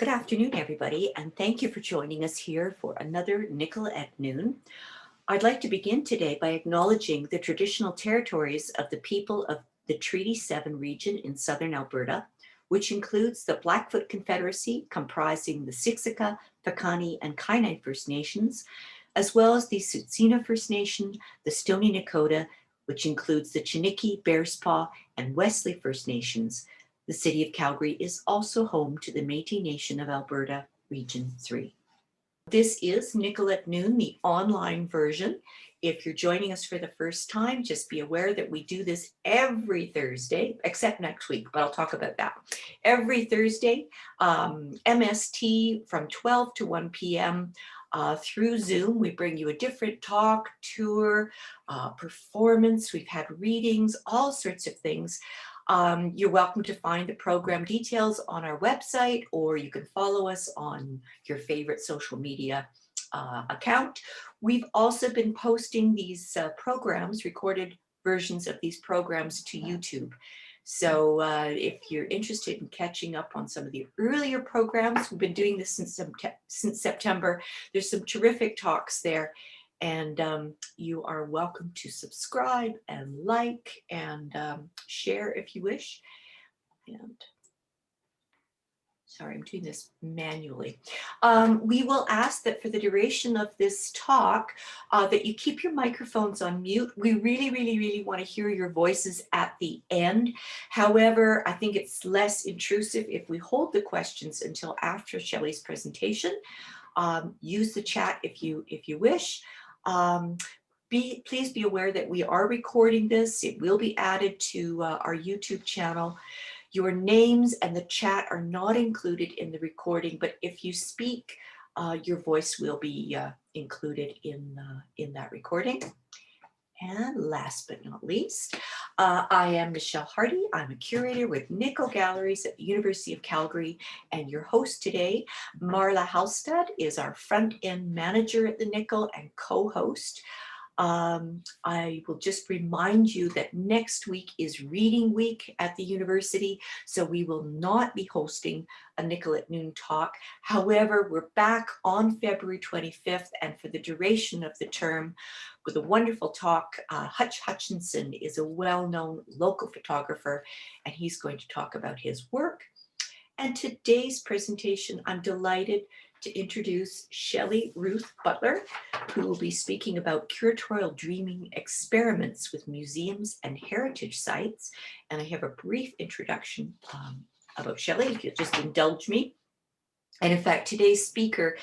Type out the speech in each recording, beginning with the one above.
Good afternoon, everybody, and thank you for joining us here for another Nickle at Noon. I'd like to begin today by acknowledging the traditional territories of the people of the Treaty 7 region in southern Alberta, which includes the Blackfoot Confederacy, comprising the Siksika, Piikani, and Kainai First Nations, as well as the Tsuut'ina First Nation, the Stoney Nakoda, which includes the Chiniki, Bearspaw, and Wesley First Nations. The city of Calgary is also home to the Métis Nation of Alberta, Region 3. This is Nickle at Noon, the online version. If you're joining us for the first time, just be aware that we do this every Thursday, except next week, but I'll talk about that. Every Thursday, MST from 12 to 1 p.m. Through Zoom. We bring you a different talk, tour, performance. We've had readings, all sorts of things. You're welcome to find the program details on our website, or you can follow us on your favorite social media account. We've also been posting these programs, recorded versions of these programs, to YouTube. So if you're interested in catching up on some of the earlier programs, we've been doing this since September. There's some terrific talks there. And you are welcome to subscribe and like and share if you wish. And sorry, I'm doing this manually. We will ask that for the duration of this talk, that you keep your microphones on mute. We really want to hear your voices at the end. However, I think it's less intrusive if we hold the questions until after Shelley's presentation. Use the chat if you wish. Please be aware that we are recording this. It will be added to our YouTube channel. Your names and the chat are not included in the recording, but if you speak, your voice will be included in that recording. And last but not least, I am Michelle Hardy. I'm a curator with Nickle Galleries at the University of Calgary and your host today. Marla Halstad is our front-end manager at the Nickle and co-host. I will just remind you that next week is reading week at the university, so we will not be hosting a Nickle at Noon talk. However, we're back on February 25th, and for the duration of the term with a wonderful talk. Hutch Hutchinson is a well-known local photographer, and he's going to talk about his work. And today's presentation, I'm delighted to introduce Shelley Ruth Butler, who will be speaking about curatorial dreaming experiments with museums and heritage sites. And I have a brief introduction about Shelley, if you'll just indulge me. And in fact, today's speaker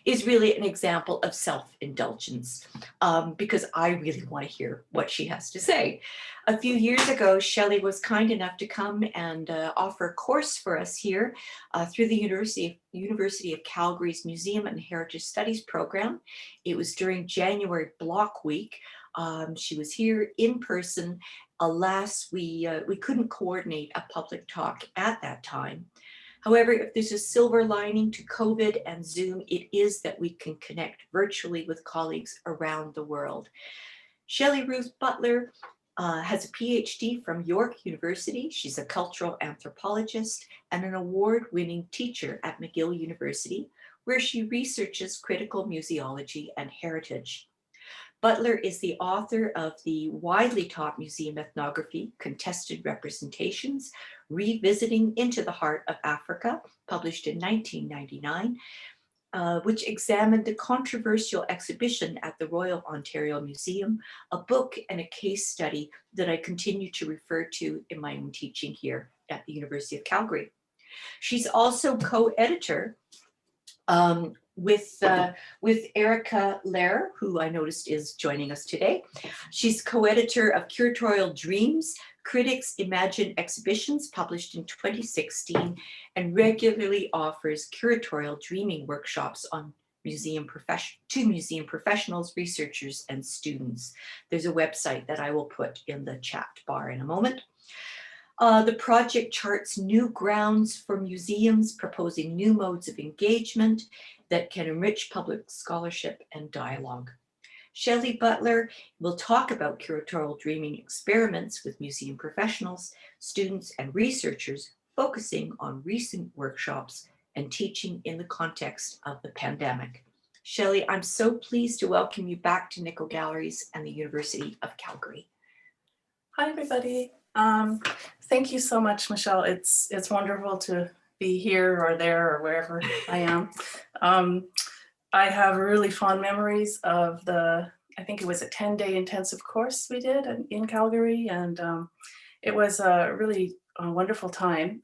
is really an example of self-indulgence because I really want to hear what she has to say. A few years ago, Shelley was kind enough to come and offer a course for us here through the University of Calgary's Museum and Heritage Studies program. It was during January Block Week. She was here in person. Alas, we couldn't coordinate a public talk at that time. However, if there's a silver lining to COVID and Zoom, it is that we can connect virtually with colleagues around the world. Shelley Ruth Butler has a PhD from York University. She's a cultural anthropologist and an award-winning teacher at McGill University, where she researches critical museology and heritage. Butler is the author of the widely taught museum ethnography, Contested Representations, Revisiting Into the Heart of Africa, published in 1999, which examined the controversial exhibition at the Royal Ontario Museum, a book and a case study that I continue to refer to in my own teaching here at the University of Calgary. She's also co-editor with Erica Lair, who I noticed is joining us today. She's co-editor of Curatorial Dreams, Critics Imagine Exhibitions, published in 2016, and regularly offers curatorial dreaming workshops on museum professionals, researchers, and students. There's a website that I will put in the chat bar in a moment. The project charts new grounds for museums, proposing new modes of engagement that can enrich public scholarship and dialogue. Shelley Butler will talk about curatorial dreaming experiments with museum professionals, students, and researchers, focusing on recent workshops and teaching in the context of the pandemic. Shelley, I'm so pleased to welcome you back to Nickle Galleries and the University of Calgary. Hi, everybody. Thank you so much, Michelle. It's wonderful to be here or there or wherever I am. I have really fond memories of I think it was a 10-day intensive course we did in Calgary, and it was a really wonderful time.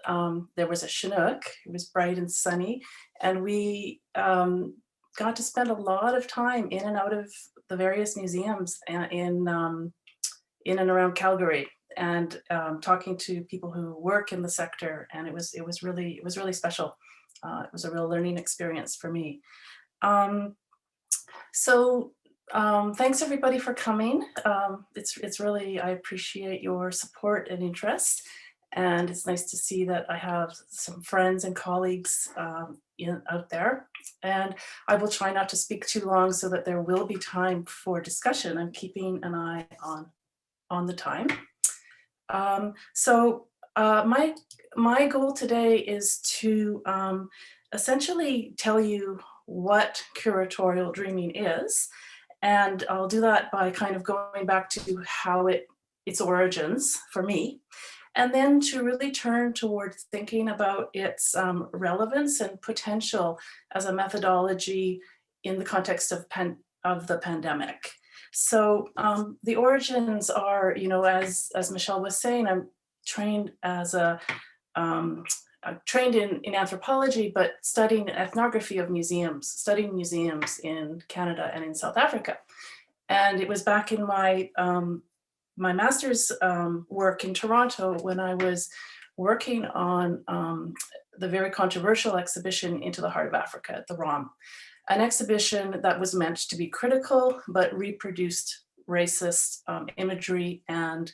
There was a Chinook, it was bright and sunny, and we got to spend a lot of time in and out of the various museums in and around Calgary, and talking to people who work in the sector, and it was really special. It was a real learning experience for me. Thanks everybody for coming. It's really, I appreciate your support and interest, and it's nice to see that I have some friends and colleagues out there. And I will try not to speak too long so that there will be time for discussion. I'm keeping an eye on the time. My goal today is to essentially tell you what curatorial dreaming is, and I'll do that by kind of going back to how its origins for me, and then to really turn towards thinking about its relevance and potential as a methodology in the context of the pandemic. So the origins are, as Michelle was saying, I'm trained trained in anthropology, but studying ethnography of museums, studying museums in Canada and in South Africa. And it was back in my master's work in Toronto when I was working on the very controversial exhibition Into the Heart of Africa at the ROM, an exhibition that was meant to be critical, but reproduced racist imagery and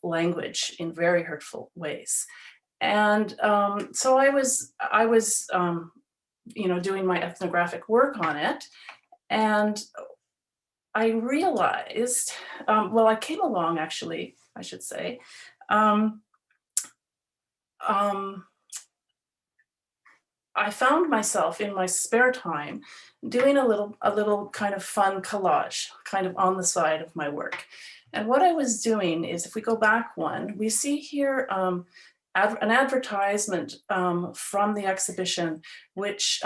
language in very hurtful ways. And so I was doing my ethnographic work on it, and I realized, I came along, actually, I should say. I found myself in my spare time doing a little kind of fun collage, kind of on the side of my work. And what I was doing is, if we go back one, we see here an advertisement from the exhibition, which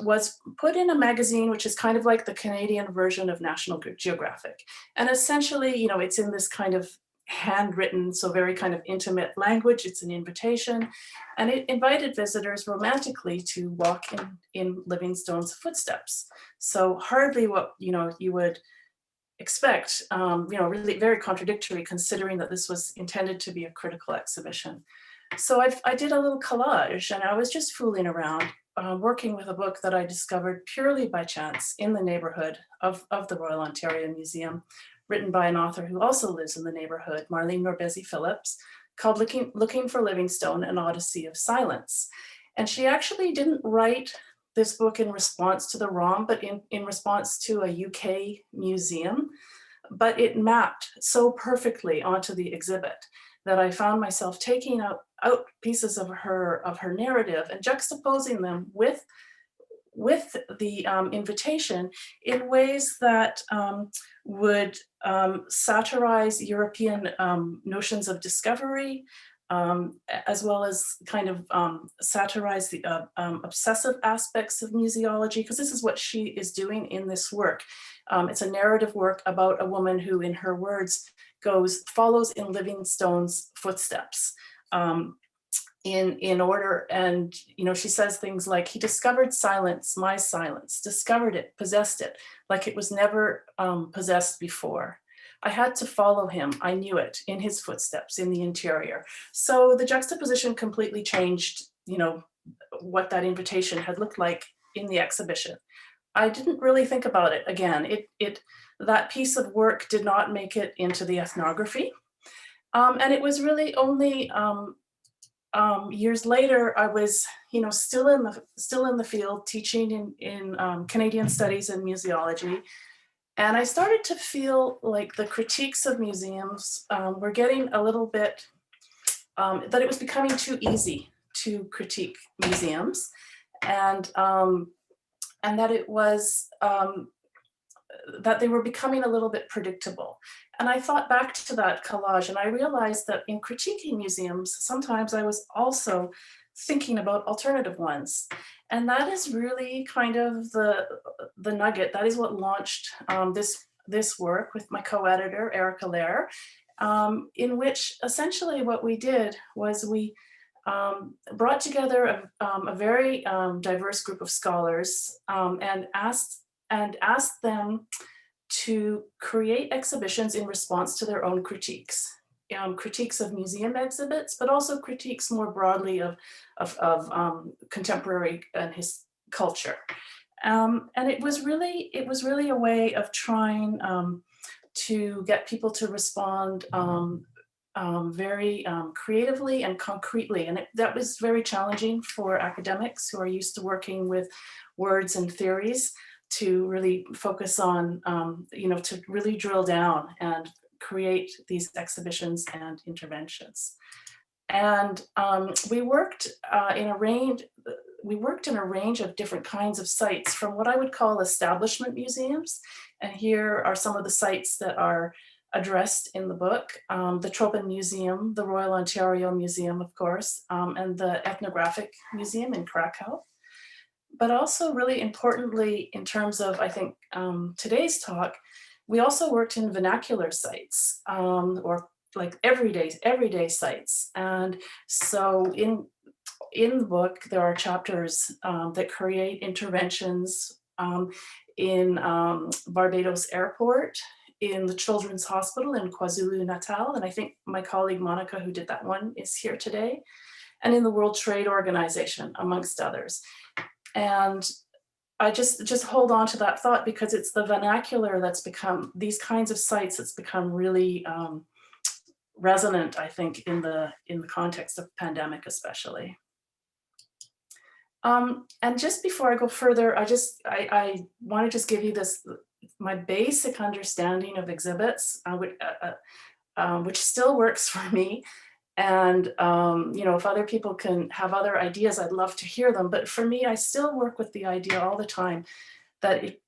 was put in a magazine, which is kind of like the Canadian version of National Geographic. And essentially, it's in this kind of handwritten, so very kind of intimate language. It's an invitation, and it invited visitors romantically to walk in Livingstone's footsteps. So hardly what you would expect, really very contradictory, considering that this was intended to be a critical exhibition. So I did a little collage, and I was just fooling around, working with a book that I discovered purely by chance in the neighborhood of the Royal Ontario Museum, written by an author who also lives in the neighborhood, Marlene Norbezi Phillips, called Looking for Livingstone, An Odyssey of Silence. And she actually didn't write this book in response to the ROM, but in response to a UK museum. But it mapped so perfectly onto the exhibit that I found myself taking out pieces of her narrative and juxtaposing them with the invitation in ways that would satirize European notions of discovery, as well as kind of satirize the obsessive aspects of museology, because this is what she is doing in this work. It's a narrative work about a woman who, in her words, follows in Livingstone's footsteps. In order, and she says things like, he discovered silence, my silence, discovered it, possessed it, like it was never possessed before. I had to follow him, I knew it, in his footsteps, in the interior. So the juxtaposition completely changed, what that invitation had looked like in the exhibition. I didn't really think about it. Again, that piece of work did not make it into the ethnography. And it was really only years later, I was, still in the field teaching in Canadian studies and museology, and I started to feel like the critiques of museums were getting a little bit that it was becoming too easy to critique museums, and that it was that they were becoming a little bit predictable. And I thought back to that collage, and I realized that in critiquing museums, sometimes I was also thinking about alternative ones. And that is really kind of the nugget. That is what launched this work with my co-editor, Erica Lair, in which essentially what we did was we brought together a very diverse group of scholars, and asked them to create exhibitions in response to their own critiques. Critiques of museum exhibits, but also critiques more broadly of contemporary and his culture. And it was really a way of trying to get people to respond very creatively and concretely. And that was very challenging for academics who are used to working with words and theories, to really focus on, to really drill down and create these exhibitions and interventions. And we worked in a range of different kinds of sites, from what I would call establishment museums. And here are some of the sites that are addressed in the book: the Tropen Museum, the Royal Ontario Museum, of course, and the Ethnographic Museum in Krakow. But also, really importantly, in terms of, I think, today's talk, we also worked in vernacular sites, or like everyday sites. And so in the book, there are chapters that create interventions in Barbados Airport, in the Children's Hospital in KwaZulu-Natal, and I think my colleague Monica, who did that one, is here today, and in the World Trade Organization, amongst others. And I just hold on to that thought, because it's the vernacular that's become, these kinds of sites, that's become really resonant, I think, in the context of pandemic, especially. And just before I go further, I want to just give you my basic understanding of exhibits, which still works for me. And if other people can have other ideas, I'd love to hear them. But for me, I still work with the idea all the time that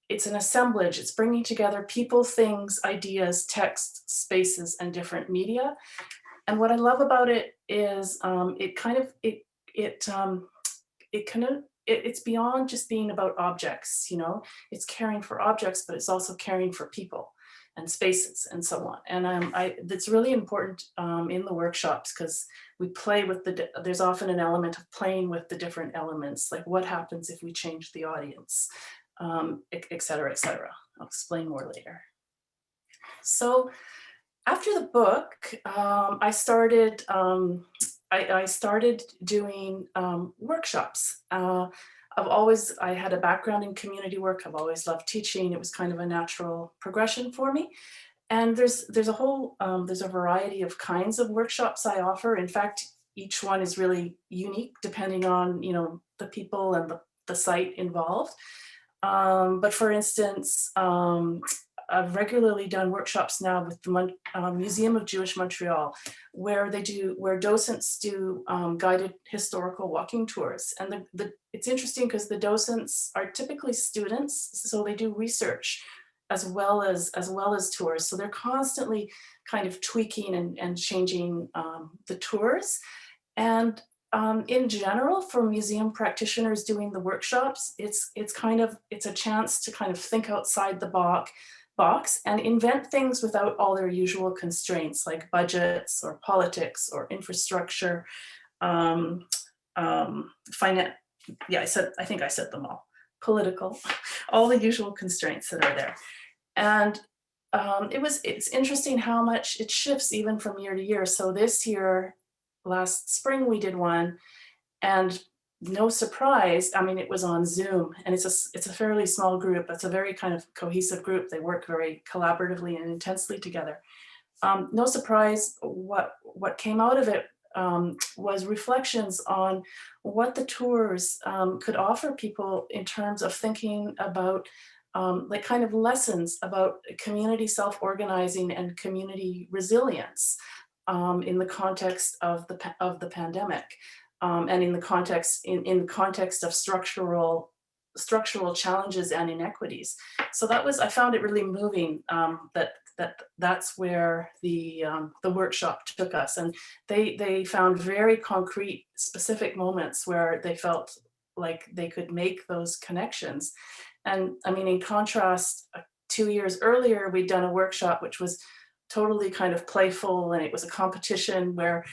it's an assemblage. It's bringing together people, things, ideas, text, spaces, and different media. And what I love about it is it's beyond just being about objects. It's caring for objects, but it's also caring for people and spaces and so on. And that's really important in the workshops, because we play with there's often an element of playing with the different elements, like what happens if we change the audience, et cetera, et cetera. I'll explain more later. So after the book, I started doing workshops. I had a background in community work. I've always loved teaching. It was kind of a natural progression for me. And there's a variety of kinds of workshops I offer. In fact, each one is really unique depending on, the people and the site involved. But for instance, I've regularly done workshops now with the Museum of Jewish Montreal, where docents do guided historical walking tours. And it's interesting because the docents are typically students, so they do research as well as tours. So they're constantly kind of tweaking and changing the tours. And in general, for museum practitioners doing the workshops, it's a chance to kind of think outside the box and invent things without all their usual constraints, like budgets or politics or infrastructure, finance. Yeah, I think I said them all. Political, all the usual constraints that are there. And it's interesting how much it shifts even from year to year. So this year, last spring, we did one, and no surprise, it was on Zoom, and it's a fairly small group. It's a very kind of cohesive group. They work very collaboratively and intensely together. No surprise, what came out of it was reflections on what the tours could offer people in terms of thinking about like kind of lessons about community self-organizing and community resilience in the context of the pandemic. and in the context of structural challenges and inequities. So I found it really moving, that's where the workshop took us, and they found very concrete, specific moments where they felt like they could make those connections. And I mean, in contrast, 2 years earlier, we'd done a workshop which was totally kind of playful, and it was a competition where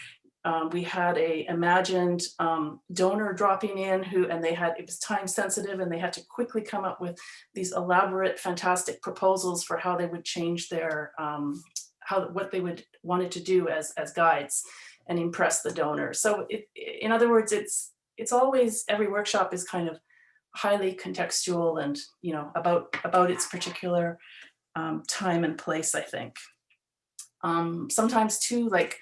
we had a imagined donor dropping in it was time sensitive, and they had to quickly come up with these elaborate, fantastic proposals for how they would change their, what they would wanted to do as guides and impress the donor. So in other words, it's always, every workshop is kind of highly contextual and, about its particular time and place, I think. Sometimes too, like,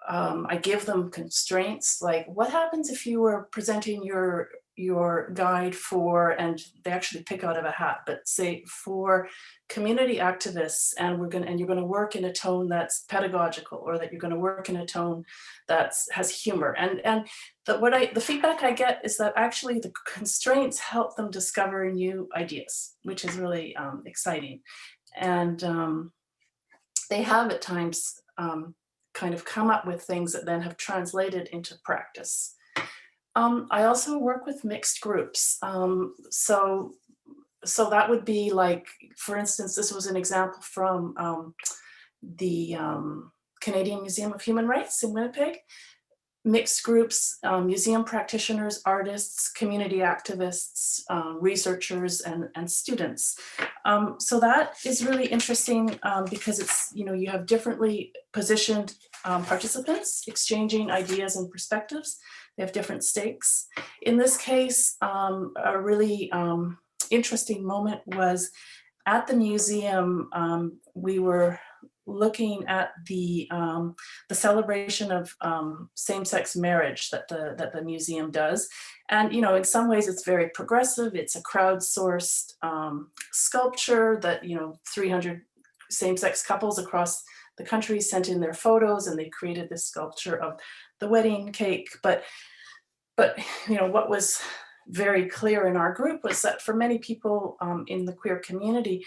I give them constraints, like what happens if you were presenting your guide for, and they actually pick out of a hat, but say for community activists, and you're going to work in a tone that's pedagogical, or that you're going to work in a tone that has humor. And the feedback I get is that actually the constraints help them discover new ideas, which is really exciting. And they have at times kind of come up with things that then have translated into practice. I also work with mixed groups. So that would be like, for instance, this was an example from the Canadian Museum of Human Rights in Winnipeg. Mixed groups, museum practitioners, artists, community activists, researchers, and students. So that is really interesting because it's, you have differently positioned participants exchanging ideas and perspectives. They have different stakes. In this case, a really interesting moment was at the museum. We were looking at the celebration of same-sex marriage that the museum does, and in some ways it's very progressive. It's a crowdsourced sculpture that 300 same-sex couples across the country sent in their photos, and they created this sculpture of the wedding cake. But what was very clear in our group was that for many people in the queer community,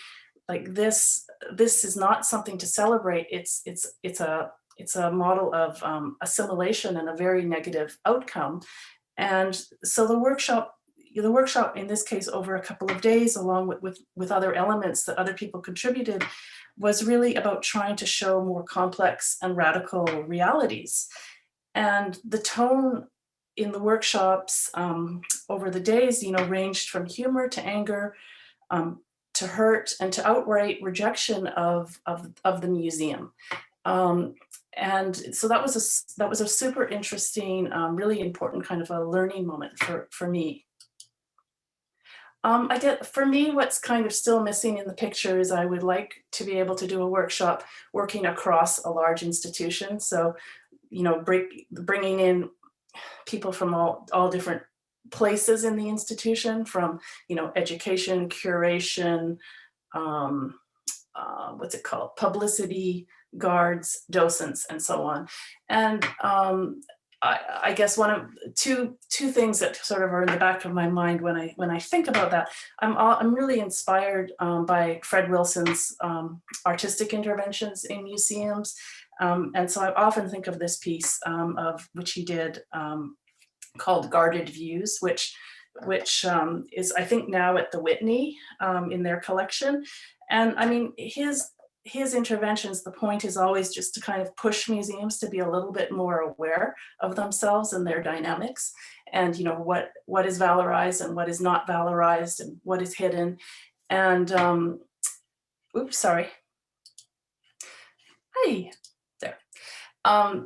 like this is not something to celebrate. It's a model of assimilation and a very negative outcome. And so the workshop in this case over a couple of days, along with other elements that other people contributed, was really about trying to show more complex and radical realities. And the tone in the workshops over the days, ranged from humor to anger, to hurt, and to outright rejection of the museum. And so that was a super interesting, really important kind of a learning moment for me. For me, what's kind of still missing in the picture is I would like to be able to do a workshop working across a large institution. So, bringing in people from all different places in the institution, from education, curation, publicity, guards, docents, and so on. And I guess one of two things that sort of are in the back of my mind when I think about that, I'm really inspired by Fred Wilson's artistic interventions in museums, and so I often think of this piece of which he did called Guarded Views, which is, I think, now at the Whitney in their collection. And I mean, his interventions, the point is always just to kind of push museums to be a little bit more aware of themselves and their dynamics, and what is valorized and what is not valorized, and what is hidden. And oops, sorry. Hey, there.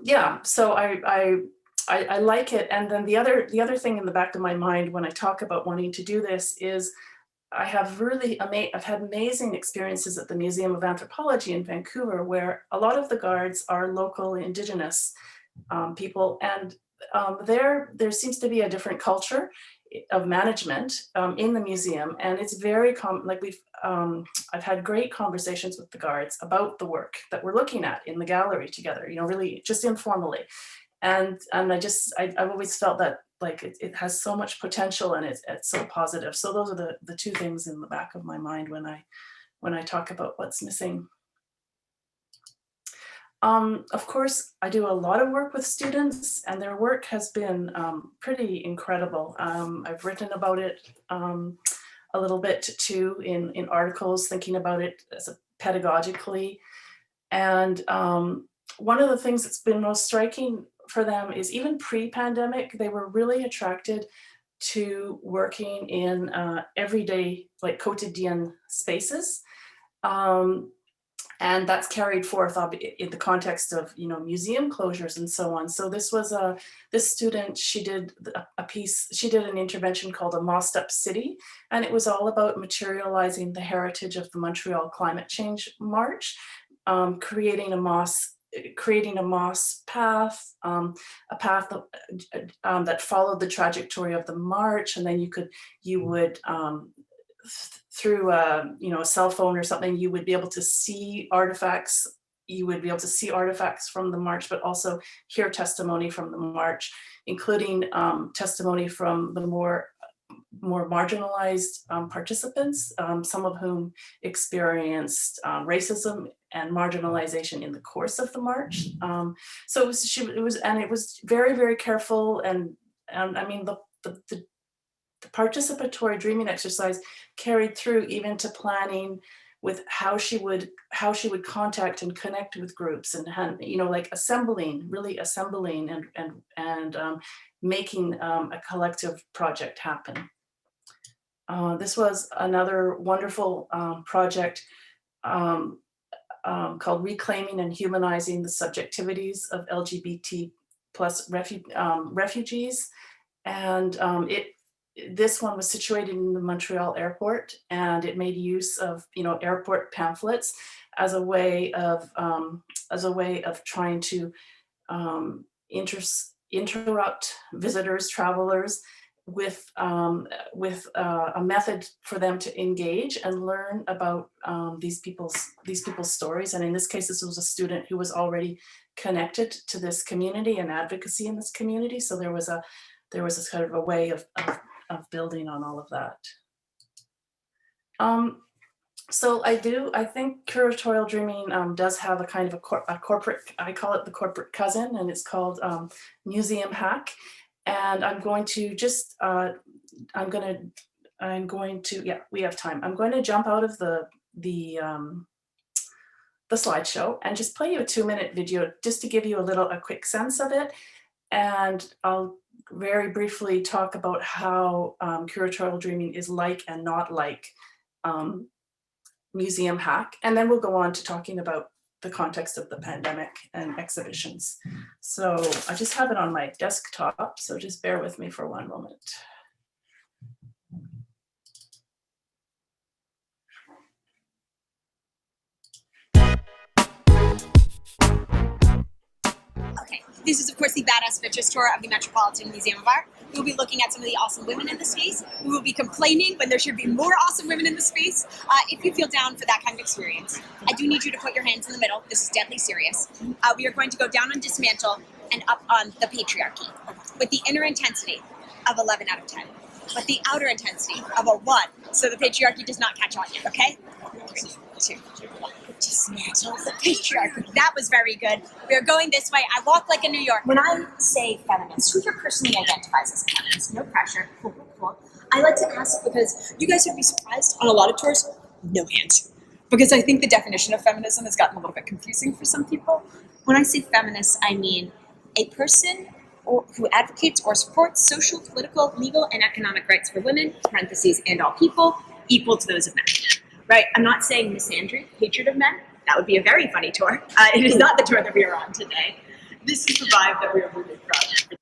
Yeah, so I like it. And then the other thing in the back of my mind when I talk about wanting to do this is I've had amazing experiences at the Museum of Anthropology in Vancouver, where a lot of the guards are local Indigenous people, and there seems to be a different culture of management in the museum, and it's very I've had great conversations with the guards about the work that we're looking at in the gallery together, really just informally. And I've always felt that like it has so much potential, and it's so positive. So those are the two things in the back of my mind when I talk about what's missing. Of course, I do a lot of work with students, and their work has been pretty incredible. I've written about it a little bit too in articles, thinking about it as pedagogically. And one of the things that's been most striking for them is even pre-pandemic, they were really attracted to working in everyday, like quotidian spaces. And that's carried forth in the context of, museum closures and so on. So this was this student, she did an intervention called a Mossed Up City, and it was all about materializing the heritage of the Montreal Climate Change March, creating a moss path, a path that followed the trajectory of the march, and then you would through a cell phone or something, you would be able to see artifacts. You would be able to see artifacts from the march, but also hear testimony from the march, including testimony from the more marginalized participants, some of whom experienced racism and marginalization in the course of the march. So it was very, very careful, and I mean the participatory dreaming exercise carried through even to planning with how she would contact and connect with groups, and like really assembling and making a collective project happen. This was another wonderful project called Reclaiming and Humanizing the Subjectivities of LGBT plus refugees. And this one was situated in the Montreal airport, and it made use of airport pamphlets as a way of trying to interrupt visitors, travelers, with a method for them to engage and learn about these people's stories. And in this case, this was a student who was already connected to this community and advocacy in this community. So there was a kind of a way of building on all of that. So I think curatorial dreaming does have a kind of a corporate, I call it the corporate cousin, and it's called museum hack. And I'm going to just, yeah, we have time. I'm going to jump out of the slideshow and just play you a 2-minute video just to give you a quick sense of it. And I'll very briefly talk about how curatorial dreaming is like and not like museum hack. And then we'll go on to talking about the context of the pandemic and exhibitions. So I just have it on my desktop, so just bear with me for one moment. Okay, this is of course the Badass Bitches tour of the Metropolitan Museum of Art. We will be looking at some of the awesome women in the space. We will be complaining when there should be more awesome women in the space. If you feel down for that kind of experience, I do need you to put your hands in the middle. This is deadly serious. We are going to go down on dismantle and up on the patriarchy with the inner intensity of 11 out of 10, but the outer intensity of a 1, so the patriarchy does not catch on yet, okay? 3, 2, 1. Dismantle the patriarchy. That was very good. We are going this way. I walk like a New Yorker. When I say feminist, who here personally identifies as a feminist? No pressure. Cool, cool, cool. I like to ask because you guys would be surprised on a lot of tours, no hands. Because I think the definition of feminism has gotten a little bit confusing for some people. When I say feminist, I mean a person who advocates or supports social, political, legal, and economic rights for women, parentheses, and all people, equal to those of men. Right? I'm not saying misandry, hatred of men. That would be a very funny tour. It is not the tour that we are on today. This is the vibe that we are moving from.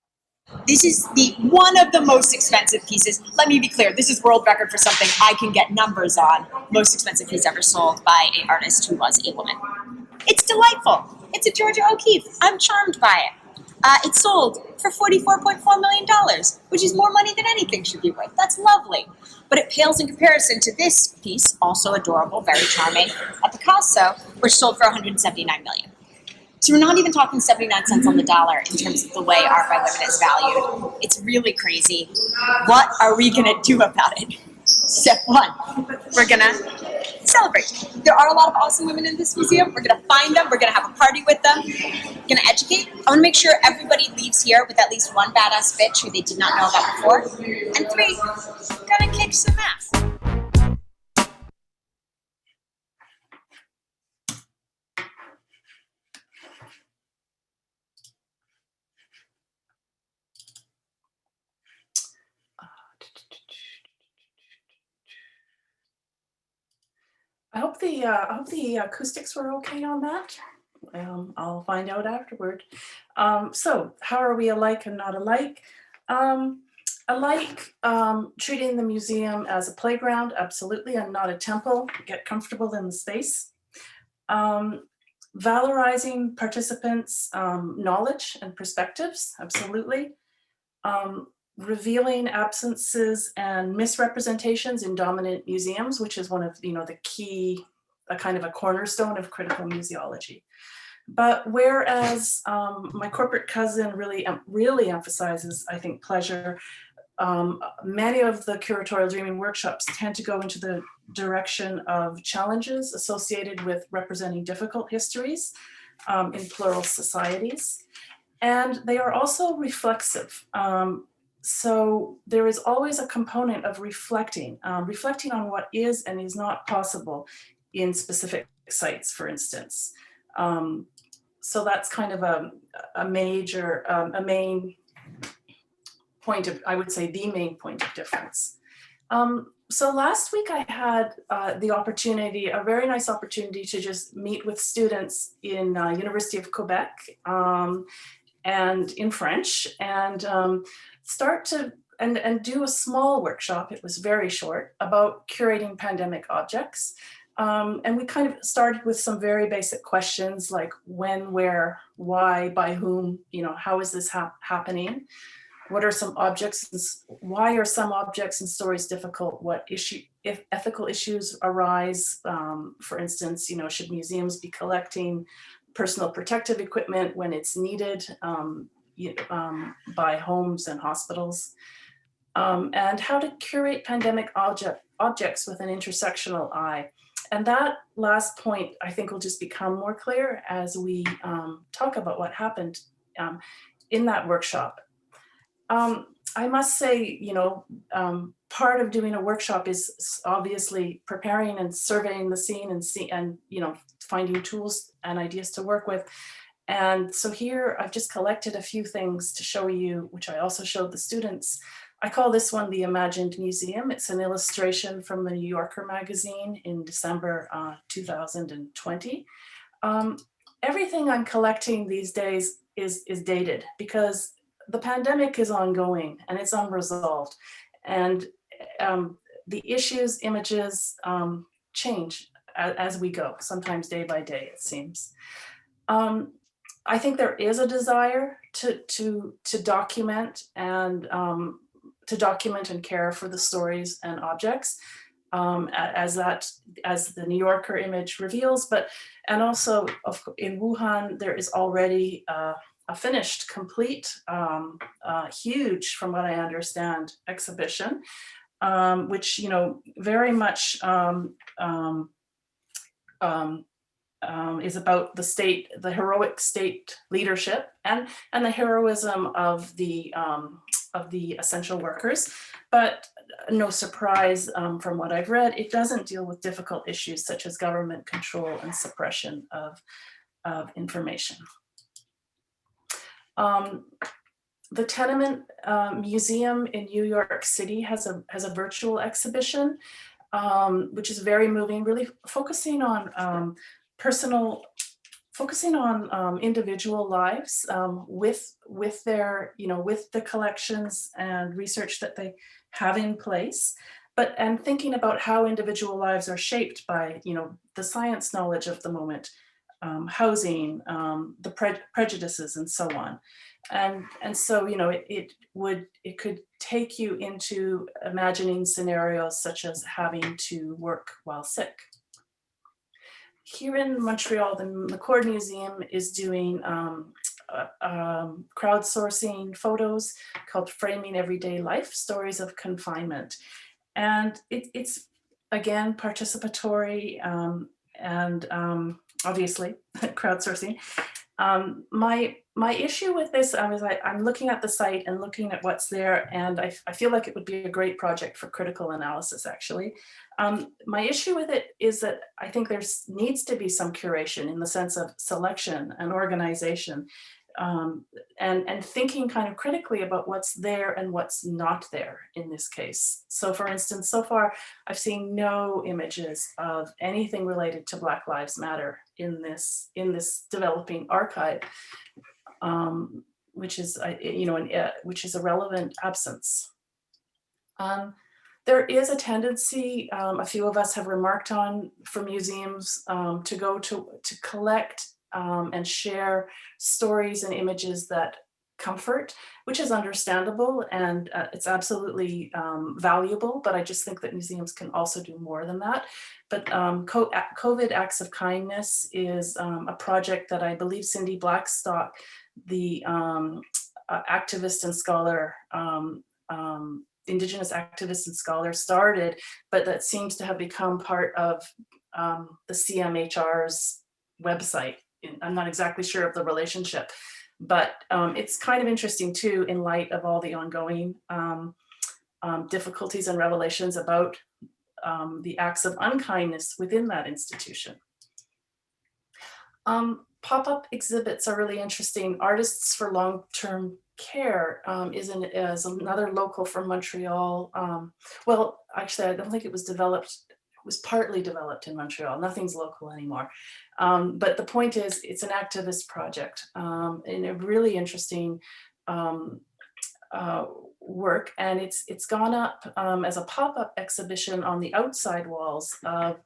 This is one of the most expensive pieces. Let me be clear, this is world record for something I can get numbers on. Most expensive piece ever sold by an artist who was a woman. It's delightful. It's a Georgia O'Keeffe. I'm charmed by it. It sold for $44.4 million, which is more money than anything should be worth. That's lovely. But it pales in comparison to this piece, also adorable, very charming, at Picasso, which sold for $179 million. So we're not even talking 79 cents on the dollar in terms of the way art by women is valued. It's really crazy. What are we gonna do about it? Step one, we're gonna celebrate. There are a lot of awesome women in this museum. We're gonna find them, we're gonna have a party with them, we're gonna educate. I wanna make sure everybody leaves here with at least one badass bitch who they did not know about before. And 3, gonna kick some ass. I hope the acoustics were okay on that. I'll find out afterward. So how are we alike and not alike? Alike, treating the museum as a playground, absolutely, and not a temple. Get comfortable in the space. Valorizing participants' knowledge and perspectives, absolutely. Revealing absences and misrepresentations in dominant museums, which is one of the key, a kind of a cornerstone of critical museology. But whereas my corporate cousin really emphasizes, I think, pleasure, many of the curatorial dreaming workshops tend to go into the direction of challenges associated with representing difficult histories in plural societies. And they are also reflexive. So there is always a component of reflecting on what is and is not possible in specific sites, for instance. So that's kind of a main point of, I would say, the main point of difference. So last week I had the opportunity, a very nice opportunity, to just meet with students in University of Quebec and in French, and start to and do a small workshop. It was very short, about curating pandemic objects. And we kind of started with some very basic questions like when, where, why, by whom, how is this happening? What are some objects? Why are some objects and stories difficult? What if ethical issues arise? For instance, should museums be collecting personal protective equipment when it's needed by homes and hospitals? And how to curate pandemic objects with an intersectional eye. And that last point, I think, will just become more clear as we talk about what happened in that workshop. I must say, part of doing a workshop is obviously preparing and surveying the scene and finding tools and ideas to work with. And so here I've just collected a few things to show you, which I also showed the students. I call this one the Imagined Museum. It's an illustration from the New Yorker magazine in December 2020. Everything I'm collecting these days is dated because the pandemic is ongoing and it's unresolved. And the issues, images change as we go, sometimes day by day, it seems. I think there is a desire to document and care for the stories and objects, as the New Yorker image reveals, and also in Wuhan there is already a finished, complete, huge, from what I understand, exhibition, which very much is about the heroic state leadership and the heroism of the essential workers. But no surprise, from what I've read, it doesn't deal with difficult issues such as government control and suppression of information. The Tenement Museum in New York City has a virtual exhibition, which is very moving, really focusing on individual lives with their, with the collections and research that they have in place, and thinking about how individual lives are shaped by, the science knowledge of the moment, housing, the prejudices, and so on. And so, it could take you into imagining scenarios such as having to work while sick. here in Montreal, the McCord Museum is doing crowdsourcing photos called Framing Everyday Life, Stories of Confinement. And it's, again, participatory and obviously crowdsourcing. My issue with this, I'm looking at the site and looking at what's there, and I feel like it would be a great project for critical analysis, actually. My issue with it is that I think there needs to be some curation in the sense of selection and organization, and thinking kind of critically about what's there and what's not there in this case. So for instance, so far, I've seen no images of anything related to Black Lives Matter in this developing archive, which is, which is a relevant absence. There is a tendency, a few of us have remarked on, for museums to go to collect and share stories and images that comfort, which is understandable, and it's absolutely valuable, but I just think that museums can also do more than that. But COVID Acts of Kindness is a project that I believe Cindy Blackstock, the activist and scholar, Indigenous activist and scholar, started, but that seems to have become part of the CMHR's website. I'm not exactly sure of the relationship, but it's kind of interesting too, in light of all the ongoing difficulties and revelations about the acts of unkindness within that institution. Pop-up exhibits are really interesting. Artists for Long-Term Care is another local from Montreal. Well, actually, I don't think it was developed. It was partly developed in Montreal. Nothing's local anymore. But the point is, it's an activist project and a really interesting work. And it's gone up as a pop-up exhibition on the outside walls of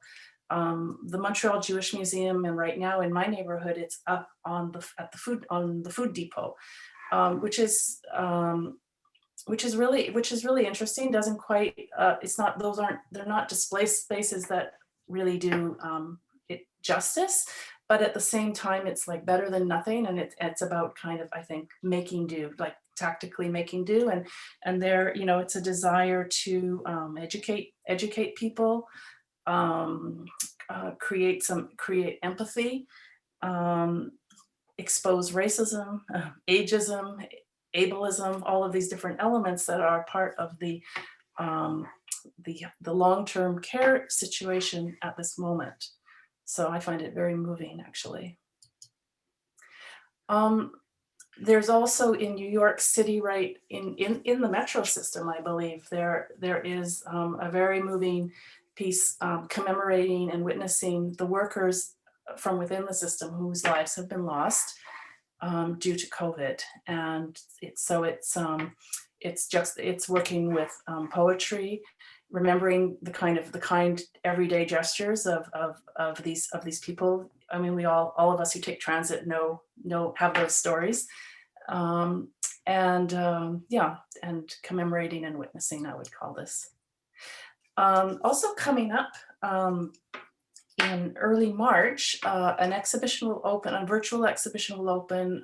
the Montreal Jewish Museum, and right now in my neighborhood, it's up on the food depot, which is really interesting. Doesn't quite they're not display spaces that really do it justice, but at the same time, it's like better than nothing, and it's about kind of, I think, making do, like tactically making do, and there, it's a desire to educate people. Create empathy, expose racism, ageism, ableism, all of these different elements that are part of the long-term care situation at this moment. So I find it very moving, actually. There's also in New York City, right in the metro system, I believe, there is a very moving piece commemorating and witnessing the workers from within the system whose lives have been lost due to COVID. And it's working with poetry, remembering the kind everyday gestures of these people. I mean, all of us who take transit have those stories. And commemorating and witnessing, I would call this. Also coming up in early March, an exhibition will open, a virtual exhibition will open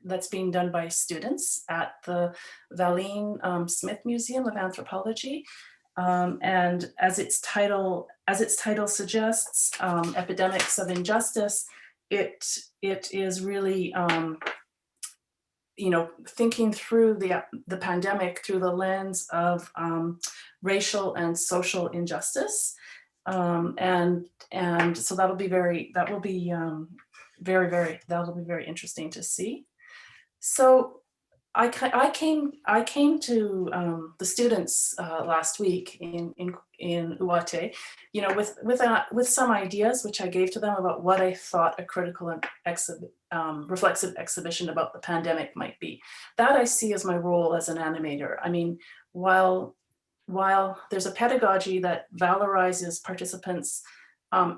that's being done by students at the Valine Smith Museum of Anthropology. And as its title suggests, Epidemics of Injustice, it is really thinking through the pandemic through the lens of racial and social injustice, and so that'll be very interesting to see. So I came to the students last week in Uate, with some ideas which I gave to them about what I thought a critical and reflexive exhibition about the pandemic might be. That I see as my role as an animator. I mean, while there's a pedagogy that valorizes participants'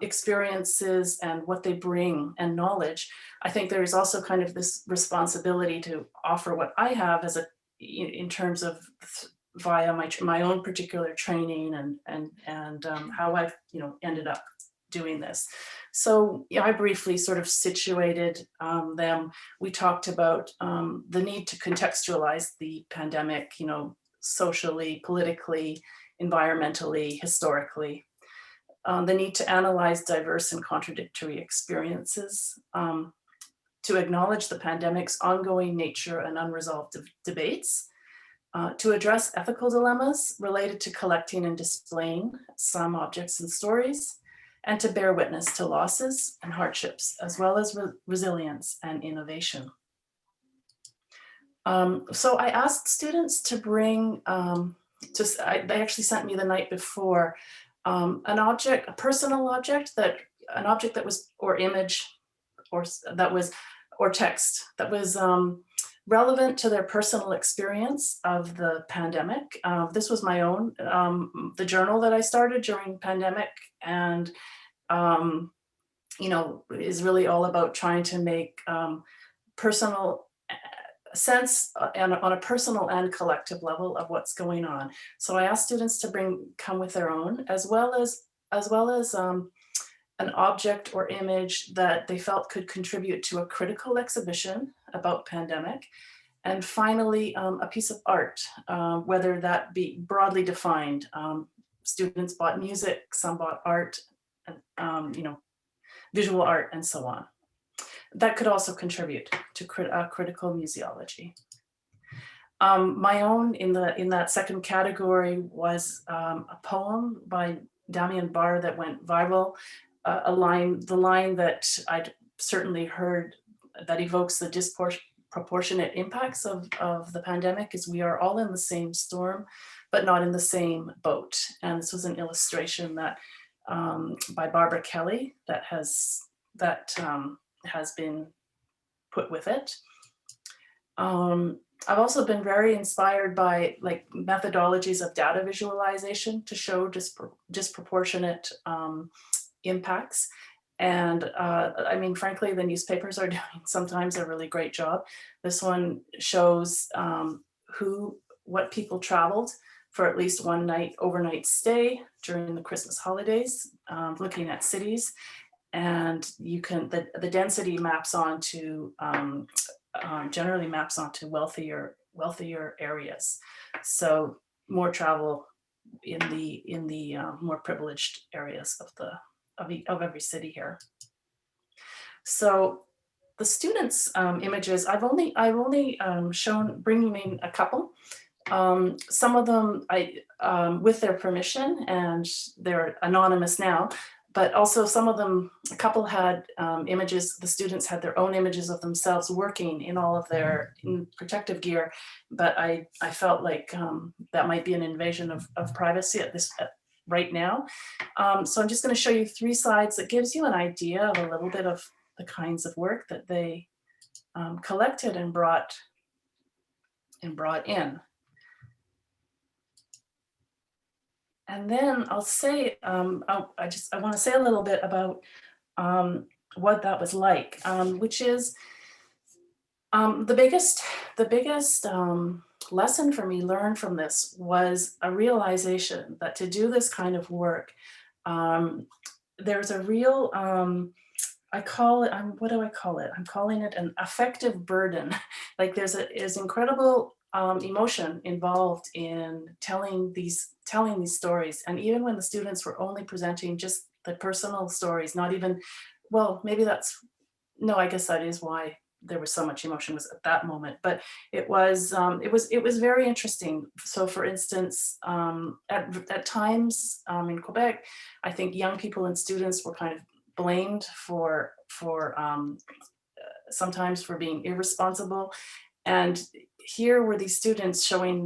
experiences and what they bring and knowledge, I think there is also kind of this responsibility to offer what I have as in terms of via my own particular training and how I've ended up doing this. So yeah, I briefly sort of situated them. We talked about the need to contextualize the pandemic, you know, socially, politically, environmentally, historically. The need to analyze diverse and contradictory experiences, to acknowledge the pandemic's ongoing nature and unresolved debates, to address ethical dilemmas related to collecting and displaying some objects and stories, and to bear witness to losses and hardships, as well as resilience and innovation. So I asked students to bring, they actually sent me the night before, an object, a personal object an object that was, or image, or that was, or text that was relevant to their personal experience of the pandemic. This was my own, the journal that I started during pandemic, and you know, is really all about trying to make personal sense and on a personal and collective level of what's going on. So I asked students to come with their own, as well as an object or image that they felt could contribute to a critical exhibition about pandemic. And finally, a piece of art, whether that be broadly defined. Students bought music, some bought art, you know, visual art, and so on. That could also contribute to critical museology. My own in that second category was a poem by Damien Barr that went viral. The line that I'd certainly heard that evokes the disproportionate impacts of the pandemic is, "We are all in the same storm, but not in the same boat." And this was an illustration that by Barbara Kelly that has been put with it. I've also been very inspired by like methodologies of data visualization to show disproportionate impacts. And I mean, frankly, the newspapers are doing sometimes a really great job. This one shows what people traveled for at least one night overnight stay during the Christmas holidays, looking at cities. And you can, the density maps onto, generally maps onto wealthier areas. So more travel in the more privileged areas of every city here. So the students' images, I've only bringing in a couple. Some of them with their permission, and they're anonymous now, but also some of them, a couple had images, the students had their own images of themselves working in all of their protective gear, but I felt like that might be an invasion of privacy right now. So I'm just going to show you 3 slides that gives you an idea of a little bit of the kinds of work that they collected and brought in. And then I'll say, I want to say a little bit about what that was like, which is the biggest lesson for me learned from this was a realization that to do this kind of work, there's a real, what do I call it? I'm calling it an affective burden. Like there's incredible emotion involved in telling these stories. And even when the students were only presenting just the personal stories, not even, well, maybe I guess that is why there was so much emotion was at that moment, but it was very interesting. So for instance, at times in Quebec, I think young people and students were kind of blamed for sometimes for being irresponsible. And here were these students showing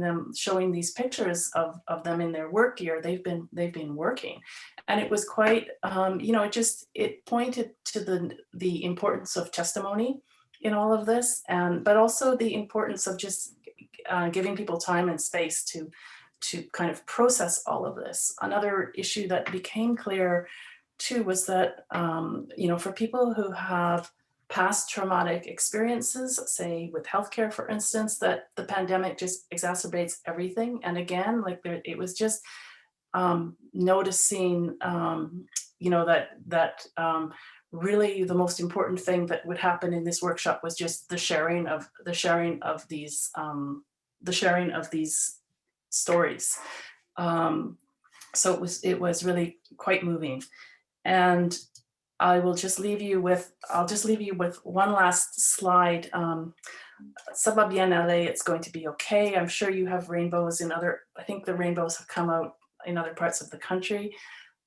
these pictures of them in their work gear. They've been working, and it was quite it pointed to the importance of testimony in all of this, but also the importance of just giving people time and space to kind of process all of this. Another issue that became clear too was that for people who have past traumatic experiences, say with healthcare, for instance, that the pandemic just exacerbates everything. And again, like it was just noticing you know, that really the most important thing that would happen in this workshop was just the sharing of these stories. So it was really quite moving. And I'll just leave you with one last slide. Ça va bien aller, it's going to be okay. I'm sure you have rainbows I think the rainbows have come out in other parts of the country.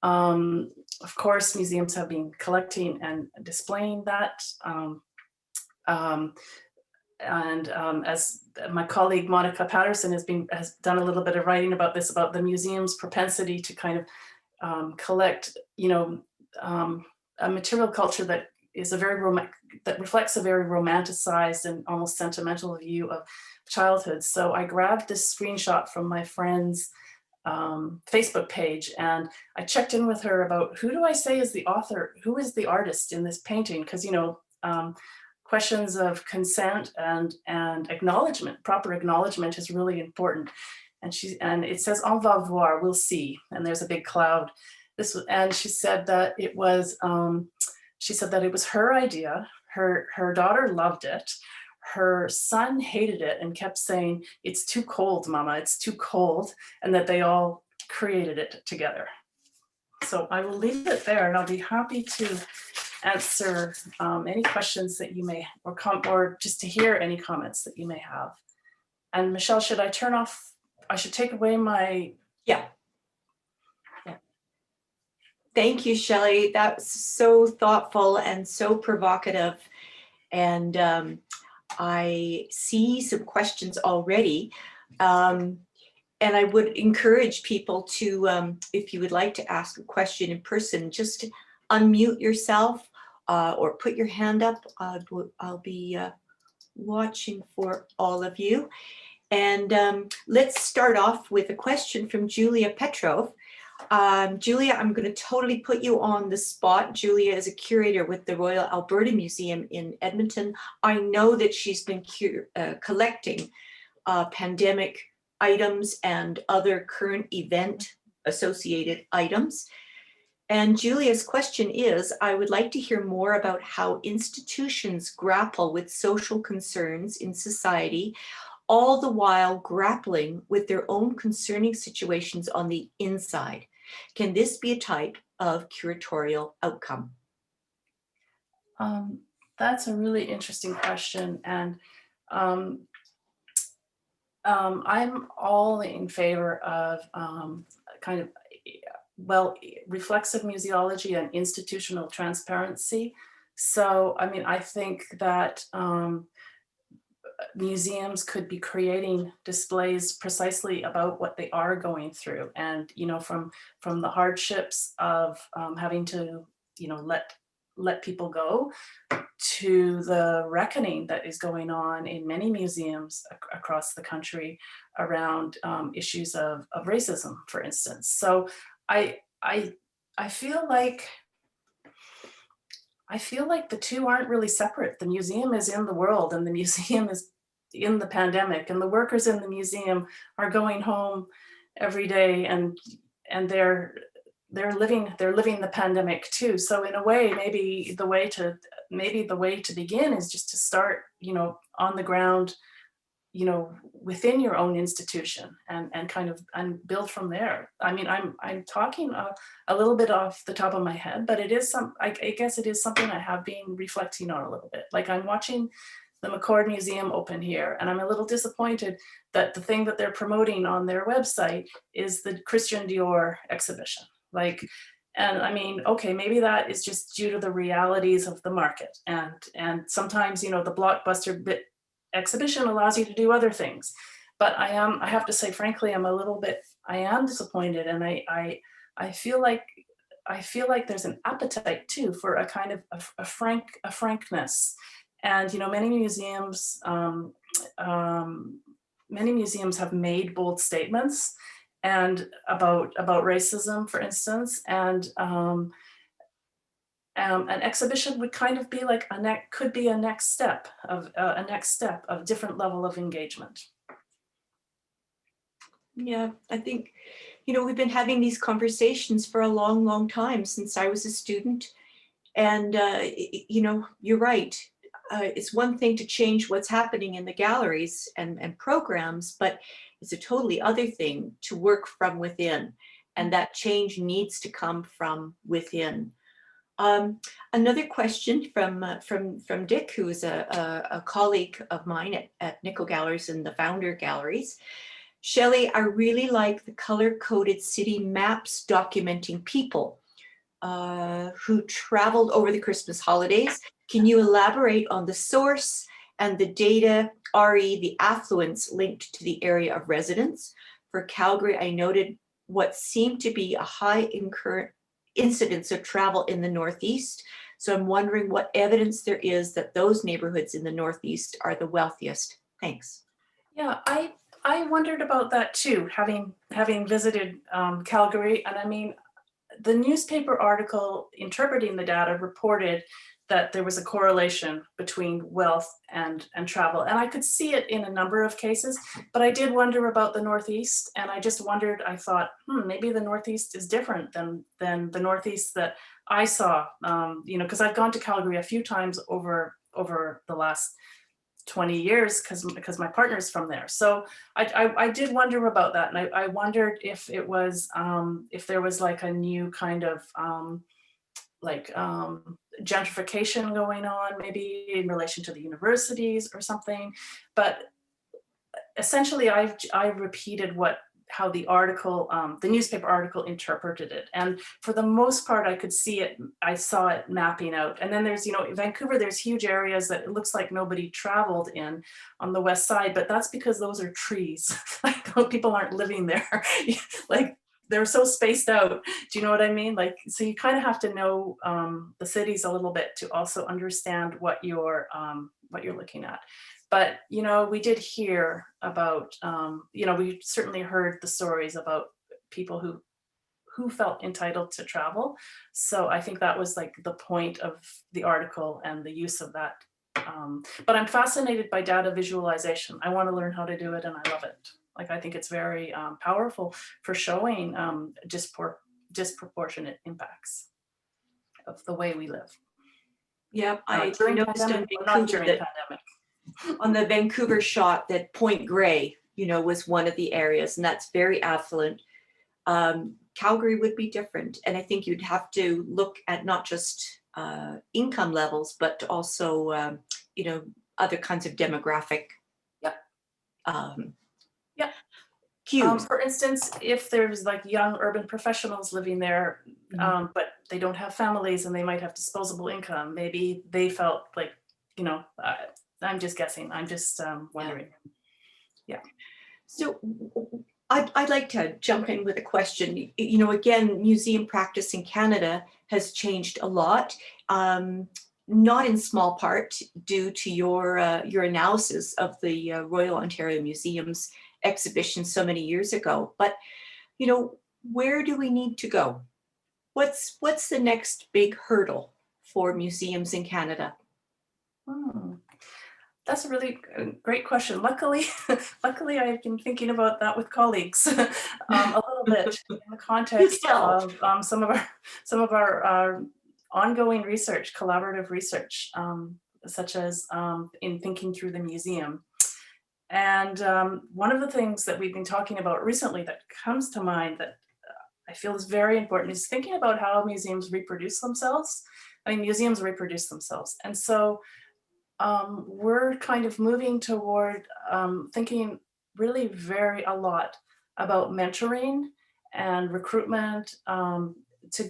Of course, museums have been collecting and displaying that. As my colleague Monica Patterson has done a little bit of writing about this, about the museum's propensity to kind of collect, you know, a material culture that is that reflects a very romanticized and almost sentimental view of childhood. So I grabbed this screenshot from my friend's Facebook page, and I checked in with her about who do I say is the author, who is the artist in this painting, because, you know, questions of consent and acknowledgement, proper acknowledgement is really important. And it says "on va voir," we'll see, and there's a big cloud. And she said that it was her idea. Her daughter loved it. Her son hated it and kept saying, "It's too cold, Mama, it's too cold," and that they all created it together. So I will leave it there, and I'll be happy to answer any questions that you may, or just to hear any comments that you may have. And Michelle, should I turn off? I should take away my. Yeah. Thank you, Shelley. That was so thoughtful and so provocative. And I see some questions already. And I would encourage people to, if you would like to ask a question in person, just unmute yourself or put your hand up. I'll be watching for all of you. And let's start off with a question from Julia Petrov. Julia, I'm going to totally put you on the spot. Julia is a curator with the Royal Alberta Museum in Edmonton. I know that she's been collecting pandemic items and other current event associated items. And Julia's question is, I would like to hear more about how institutions grapple with social concerns in society, all the while grappling with their own concerning situations on the inside. Can this be a type of curatorial outcome? That's a really interesting question. And I'm all in favor of kind of, well, reflexive museology and institutional transparency. So, I mean, I think that museums could be creating displays precisely about what they are going through, and, you know, from the hardships of having to, you know, let people go, to the reckoning that is going on in many museums across the country around issues of racism, for instance. So I feel like the two aren't really separate. The museum is in the world, and the museum is in the pandemic, and the workers in the museum are going home every day, and they're living the pandemic too. So in a way, maybe the way to begin is just to start, you know, on the ground, you know, within your own institution, and kind of build from there. I mean, I'm talking a little bit off the top of my head, but it is I guess it is something I have been reflecting on a little bit. Like, I'm watching the McCord Museum open here, and I'm a little disappointed that the thing that they're promoting on their website is the Christian Dior exhibition. Like, and I mean, okay, maybe that is just due to the realities of the market, and sometimes, you know, the blockbuster exhibition allows you to do other things. But I have to say, frankly, I am disappointed, and I feel like there's an appetite too for a kind of a frankness. And, you know, many museums have made bold statements and about racism, for instance, and an exhibition would kind of be like could be a next step of different level of engagement. Yeah, I think, we've been having these conversations for a long, long time since I was a student. And, you're right. It's one thing to change what's happening in the galleries and programs, but it's a totally other thing to work from within. And that change needs to come from within. Um, Another question from Dick, who is a colleague of mine at Nickle Galleries and the Founder Galleries. Shelley, I really like the color-coded city maps documenting people who traveled over the Christmas holidays. Can you elaborate on the source and the data, the affluence linked to the area of residence? For Calgary, I noted what seemed to be a high incidence of travel in the Northeast. So I'm wondering what evidence there is that those neighborhoods in the Northeast are the wealthiest. Thanks. Yeah, I wondered about that too, having visited Calgary. And I mean, the newspaper article interpreting the data reported that there was a correlation between wealth and travel. And I could see it in a number of cases, but I did wonder about the Northeast. And I just wondered, I thought, maybe the Northeast is different than the Northeast that I saw, because I've gone to Calgary a few times over the last 20 years because my partner's from there. So I did wonder about that. And I wondered if it was, if there was like a new kind of gentrification going on, maybe in relation to the universities or something. But essentially I repeated how the article, the newspaper article interpreted it. And for the most part, I could see it, I saw it mapping out. And then there's, Vancouver, there's huge areas that it looks like nobody traveled in on the west side, but that's because those are trees. Like people aren't living there. Like they're so spaced out. Do you know what I mean? Like, so you kind of have to know the cities a little bit to also understand what you're looking at. But, we did hear about, we certainly heard the stories about people who felt entitled to travel. So I think that was like the point of the article and the use of that. But I'm fascinated by data visualization. I want to learn how to do it and I love it. Like, I think it's very powerful for showing disproportionate impacts of the way we live. Yeah, I during noticed pandemic, in or not Vancouver during that pandemic. on the Vancouver shot that Point Grey, was one of the areas, and that's very affluent. Calgary would be different, and I think you'd have to look at not just income levels, but also other kinds of demographic. Yep. Yep. Cues. For instance, if there's like young urban professionals living there, but they don't have families and they might have disposable income, maybe they felt like, I'm just guessing. I'm just wondering. Yeah. So I'd like to jump in with a question. Again, museum practice in Canada has changed a lot, not in small part due to your analysis of the Royal Ontario Museum's exhibition so many years ago. But where do we need to go? What's the next big hurdle for museums in Canada? That's a really great question. Luckily, I've been thinking about that with colleagues a little bit in the context of some of our ongoing research, collaborative research, such as in thinking through the museum. And one of the things that we've been talking about recently that comes to mind that I feel is very important is thinking about how museums reproduce themselves. I mean, museums reproduce themselves, and so we're kind of moving toward thinking really a lot about mentoring and recruitment to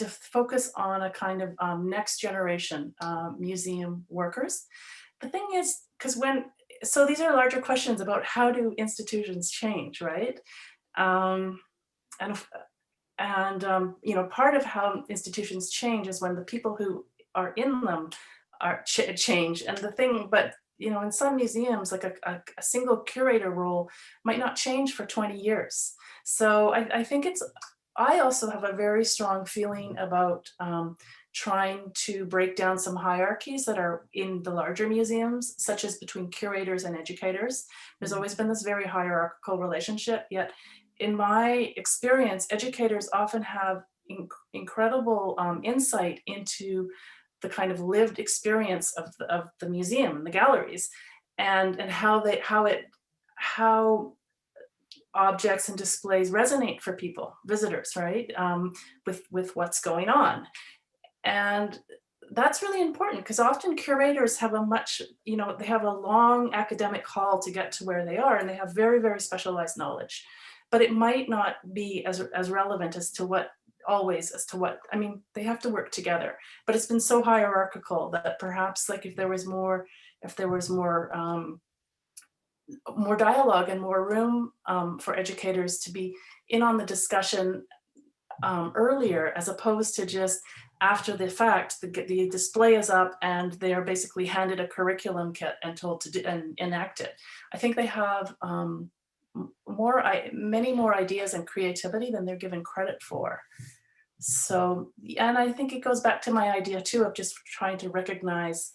focus on a kind of next generation museum workers. The thing is, so these are larger questions about how do institutions change, right? And part of how institutions change is when the people who are in them are change. And the thing, but in some museums, like a single curator role might not change for 20 years. So I think I also have a very strong feeling about trying to break down some hierarchies that are in the larger museums, such as between curators and educators. There's always been this very hierarchical relationship, yet in my experience, educators often have incredible insight into the kind of lived experience of the museum and the galleries, and how objects and displays resonate for people, visitors, right? With what's going on. And that's really important, because often curators have a much, they have a long academic haul to get to where they are, and they have very, very specialized knowledge. But it might not be as relevant as to what, they have to work together. But it's been so hierarchical that perhaps, like, if there was more dialogue and more room for educators to be in on the discussion earlier, as opposed to just after the fact, the display is up and they are basically handed a curriculum kit and told to do and enact it. I think they have many more ideas and creativity than they're given credit for. So, and I think it goes back to my idea too of just trying to recognize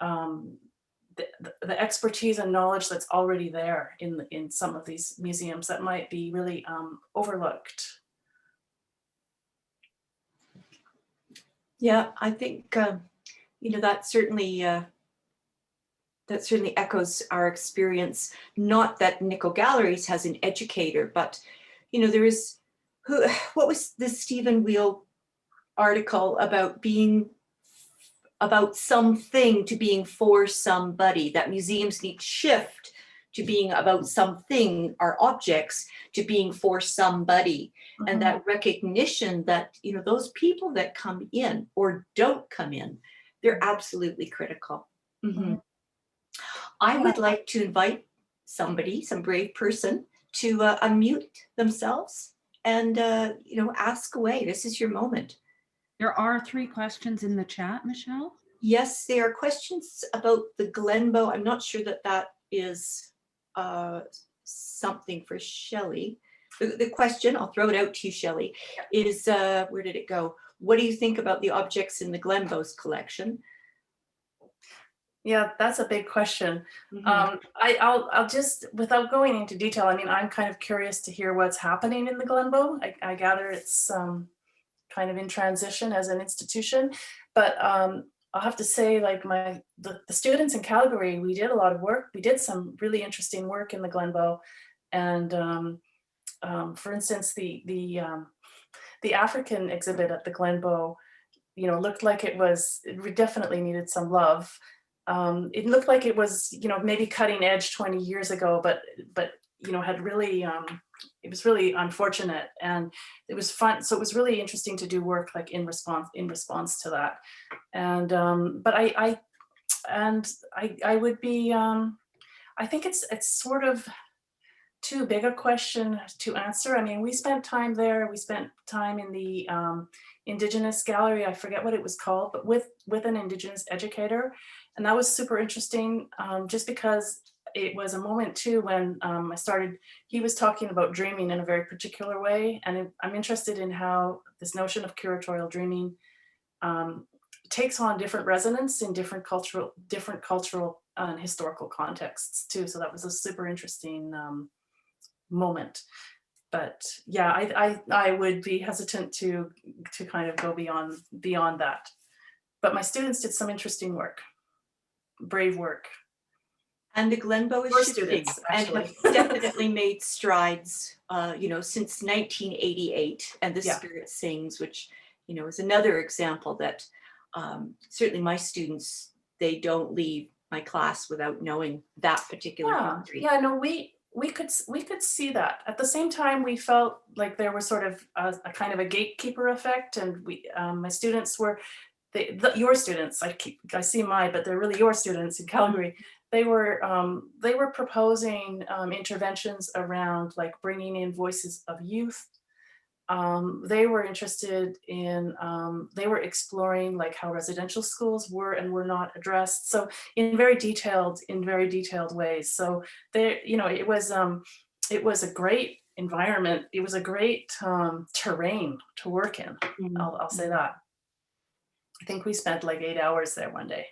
the expertise and knowledge that's already there in some of these museums that might be really overlooked. Yeah, I think that certainly echoes our experience. Not that Nickle Galleries has an educator, but there is what was the Stephen Wheel article about something to being for somebody, that museums need to shift to being about something, or objects, to being for somebody. Mm-hmm. And that recognition that, those people that come in or don't come in, they're absolutely critical. Mm-hmm. I would like to invite some brave person, to unmute themselves and, ask away. This is your moment. There are 3 questions in the chat, Michelle. Yes, there are questions about the Glenbow. I'm not sure that is something for Shelley. The question, I'll throw it out to you, Shelley, is where did it go? What do you think about the objects in the Glenbow's collection? Yeah, that's a big question. Mm-hmm. I'll just, without going into detail, I'm kind of curious to hear what's happening in the Glenbow. I gather it's kind of in transition as an institution, but I'll have to say, like, the students in Calgary, we did a lot of work. We did some really interesting work in the Glenbow, and for instance, the African exhibit at the Glenbow, looked like it definitely needed some love. It looked like it was, maybe cutting edge 20 years ago, but had really, it was really unfortunate, and it was fun. So it was really interesting to do work like in response to that. And but I would be, I think it's sort of too big a question to answer. We spent time there. We spent time in the Indigenous gallery. I forget what it was called, but with an Indigenous educator. And that was super interesting, just because it was a moment too when he was talking about dreaming in a very particular way. And I'm interested in how this notion of curatorial dreaming takes on different resonance in different cultural and historical contexts too. So that was a super interesting moment. But yeah, I would be hesitant to kind of go beyond that. But my students did some interesting work. Brave work. And the Glenbow is shifting and have definitely made strides, since 1988, and the Spirit Sings, which, is another example that certainly my students, they don't leave my class without knowing that particular history. Yeah, no, we could see that. At the same time, we felt like there was sort of a kind of a gatekeeper effect, and my students were. Your students, I see mine, but they're really your students in Calgary. They were proposing interventions around, like, bringing in voices of youth. They were interested in, they were exploring, like, how residential schools were and were not addressed. So in very detailed ways. So there, it was a great environment. It was a great terrain to work in. Mm-hmm. I'll say that. I think we spent like 8 hours there one day.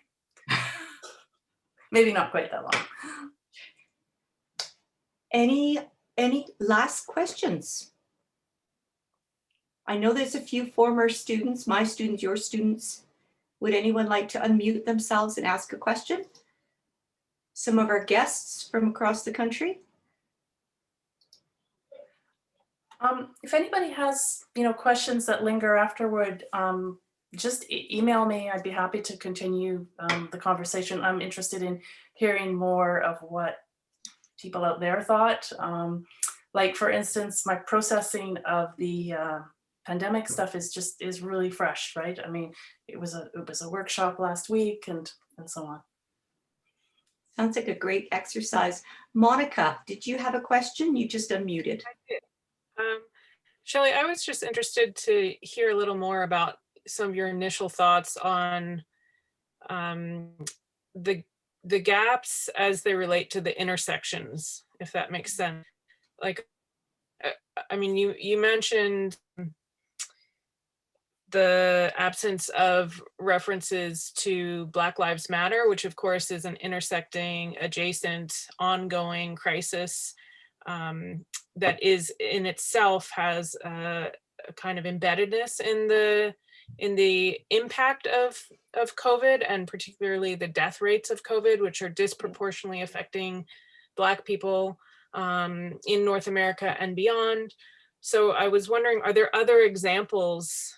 Maybe not quite that long. Any last questions? I know there's a few former students, my students, your students. Would anyone like to unmute themselves and ask a question? Some of our guests from across the country? If anybody has, questions that linger afterward, just email me. I'd be happy to continue the conversation. I'm interested in hearing more of what people out there thought. Like for instance, my processing of the pandemic stuff is really fresh, right? I mean, it was a workshop last week and so on. Sounds like a great exercise. Monica, did you have a question? You just unmuted. I did. Shelley, I was just interested to hear a little more about some of your initial thoughts on the gaps as they relate to the intersections, if that makes sense. Like, I mean, you mentioned the absence of references to Black Lives Matter, which of course is an intersecting, adjacent, ongoing crisis that is in itself has a kind of embeddedness in the impact of COVID, and particularly the death rates of COVID, which are disproportionately affecting Black people in North America and beyond. So I was wondering, are there other examples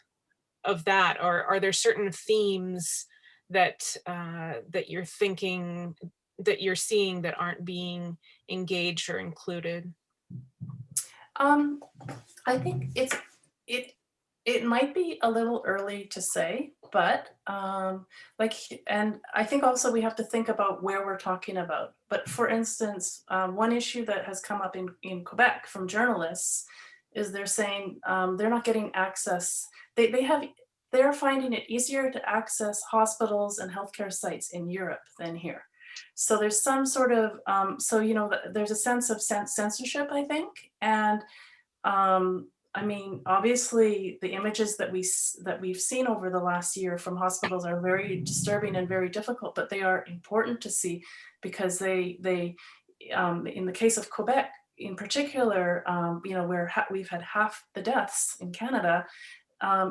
of that, or are there certain themes that that you're thinking, that you're seeing, that aren't being engaged or included? I think it might be a little early to say, but and I think also we have to think about where we're talking about. But for instance, one issue that has come up in Quebec from journalists is they're saying they're not getting access. They're finding it easier to access hospitals and healthcare sites in Europe than here. So there's some sort of, there's a sense of censorship, I think. And I mean, obviously the images that we've seen over the last year from hospitals are very disturbing and very difficult, but they are important to see because they in the case of Quebec in particular, where we've had half the deaths in Canada,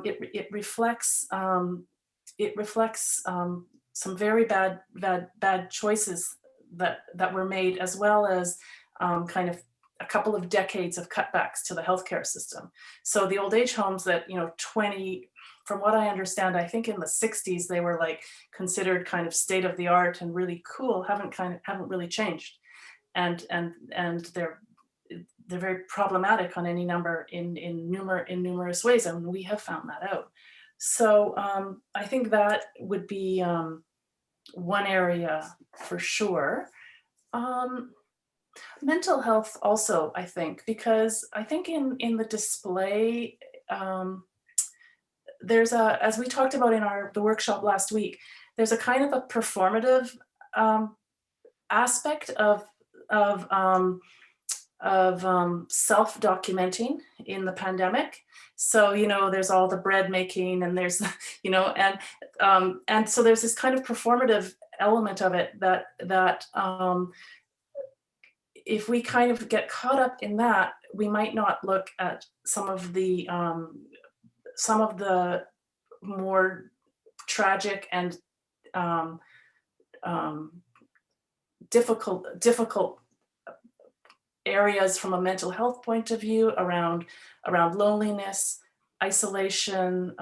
it reflects some very bad choices that were made, as well as kind of a couple of decades of cutbacks to the healthcare system. So the old age homes that, from what I understand, I think in the 60s they were like considered kind of state of the art and really cool, haven't really changed, and they're very problematic on any number in numerous ways, and we have found that out. So I think that would be one area for sure. Mental health also, I think, because I think in the display, there's as we talked about in the workshop last week, there's a kind of a performative aspect of self-documenting in the pandemic. So, there's all the bread making, and there's, and so there's this kind of performative element of it that if we kind of get caught up in that, we might not look at some of the more tragic and difficult areas from a mental health point of view around loneliness, isolation,